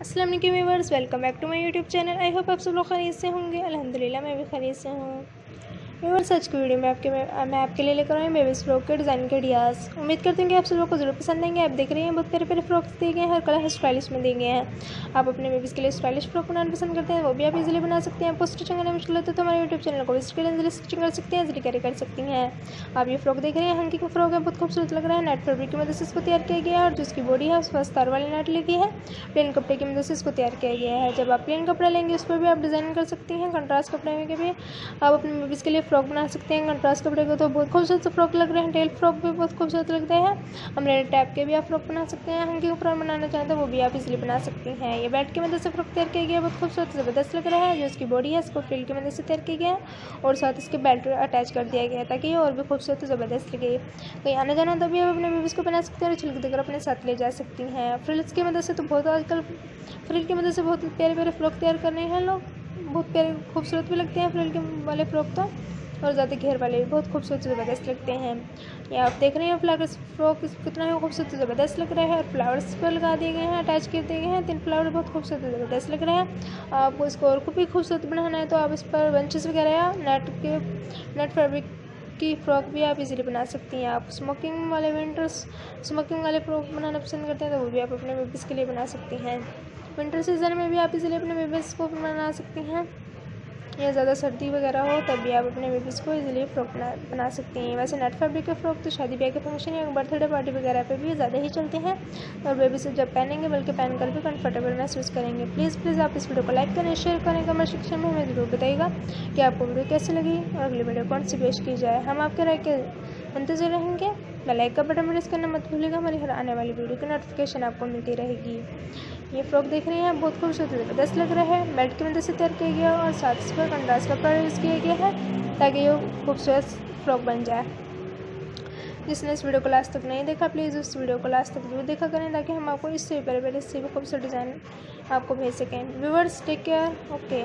अस्सलाम वालेकुम viewers, welcome back to my YouTube channel. I hope आप सब लोग खैरियत से होंगे। अल्हम्दुलिल्लाह मैं भी खैरियत से हूँ। व्यूअर्स, आज की वीडियो में मैं आपके लिए लेकर आई बेबीज फ्रॉक के डिज़ाइन के आइडियाज़। उम्मीद करती हूँ कि आप सब लोग को ज़रूर पसंद आएंगे। आप देख रहे हैं बहुत प्यारे प्यारे फ्रॉक्स दिए गए हैं, हर कलर स्टाइलिश में दिए गए हैं। आप अपने बेबीज़ के लिए स्टाइलिश फ्रॉक बनाना पसंद करते हैं, वो भी आप इजीली बना सकते हैं। आपको स्टिचिंग करना मुश्किल होता है तो हमारे यूट्यूब चैनल को विजिट करें, इजीली स्टिचिंग कर सकते हैं, इजीली कैरी कर सकती हैं। आप ये फ्रॉक देख रहे हैं, हंकी का फ्रॉक है, बहुत खूबसूरत लग रहा है। नेट फैब्रिक की मदद से इसको तैयार किया गया है और जो इसकी बॉडी है उस पर अस्तर वाली नेट लगी है। प्लेन कपड़े की मदद से इसको तैयार किया गया है। जब आप प्लेन कपड़ा लेंगे उस पर भी आप डिज़ाइन कर सकती हैं। कंट्रास्ट कपड़े में भी आप अपने बेबीज़ के लिए फ्रॉक बना सकते हैं। कंट्रास्ट कपड़े को तो बहुत खूबसूरत फ्रॉक लग रहे हैं, टेल फ्रॉक भी बहुत खूबसूरत लगते हैं। अम्ब्रेला टाइप के भी आप फ्रॉक बना सकते हैं। हंकी फ्रॉक बनाना चाहते हैं वो भी आप इजीली बना सकती हैं। ये बेल्ट की मदद से फ्रॉक तैयार किया गया है, बहुत खूबसूरत ज़बरदस्त लग रहा है। जो इसकी बॉडी है इसको फ्रिल की मदद से तैयार किया गया है और साथ इसके बेल्ट अटैच कर दिया गया है ताकि ये और भी खूबसूरत ज़बरदस्त लगे। कहीं आना जाना तो भी आप अपने बेबीज़ को बना सकते हैं और छिलक देकर अपने साथ ले जा सकती हैं। फ्रिल्स की मदद से तो बहुत आजकल फ्रिल की मदद से बहुत प्यारे प्यारे फ्रॉक तैयार कर रहे हैं लोग, बहुत प्यारे खूबसूरत भी लगते हैं फ्रिल के वाले फ्रॉक तो, और ज़्यादा घेर वाले भी बहुत खूबसूरत ज़बरदस्त लगते हैं। ये आप देख रहे हैं फ्लावर्स फ्रॉक कितना खूबसूरत ज़बरदस्त लग रहा है और फ्लावर्स पर लगा दिए गए हैं, अटैच कर दिए गए हैं। 3 फ्लावर बहुत खूबसूरत ज़बरदस्त लग रहे हैं। आपको इसको और भी खूबसूरत बनाना है तो आप इस पर बंचेस वगैरह या नेट फैब्रिक की फ्रॉक भी आप इजीली बना सकती हैं। आप स्मोकिंग वाले फ्रॉक बनाना पसंद करते हैं तो वो भी आप अपने बेबीज़ के लिए बना सकती हैं। विंटर सीज़न में भी आप इजीली अपने बेबीज़ को बना सकती हैं, या ज़्यादा सर्दी वगैरह हो तब भी आप अपने बेबीज़ को इजीली फ्रॉक बना सकती हैं। वैसे नेट फैब्रिक के फ्रॉक तो शादी ब्याह के फंक्शन या बर्थडे पार्टी वगैरह पे भी ज़्यादा ही चलते हैं और बेबी से जब पहनेंगे बल्कि पहनकर भी कंफर्टेबल महसूस करेंगे। प्लीज़ आप इस वीडियो को लाइक करें, शेयर करें, कमेंट सेक्शन में हमें ज़रूर बताइएगा कि आपको वीडियो कैसी लगी और अगली वीडियो कौन सी पेश की जाए। हम आपके राय के मुंतज़िर रहेंगे। लाइक का बटन प्रेस करना मत भूलिएगा, हमारी हर आने वाली वीडियो की नोटिफिकेशन आपको मिलती रहेगी। ये फ्रॉक देख रहे हैं, बहुत खूबसूरत ज़बरदस्त लग रहा है। बेल्ट की मदद से तैयार किया गया और साथ इस पर कंट्रास्ट कपड़ा यूज़ किया गया है ताकि ये खूबसूरत फ्रॉक बन जाए। जिसने इस वीडियो को लास्ट तक नहीं देखा प्लीज़ उस वीडियो को लास्ट तक जरूर देखा करें ताकि हम आपको इससे पहले इससे भी खूबसूरत डिज़ाइन आपको भेज सकें। Viewers, take care, okay.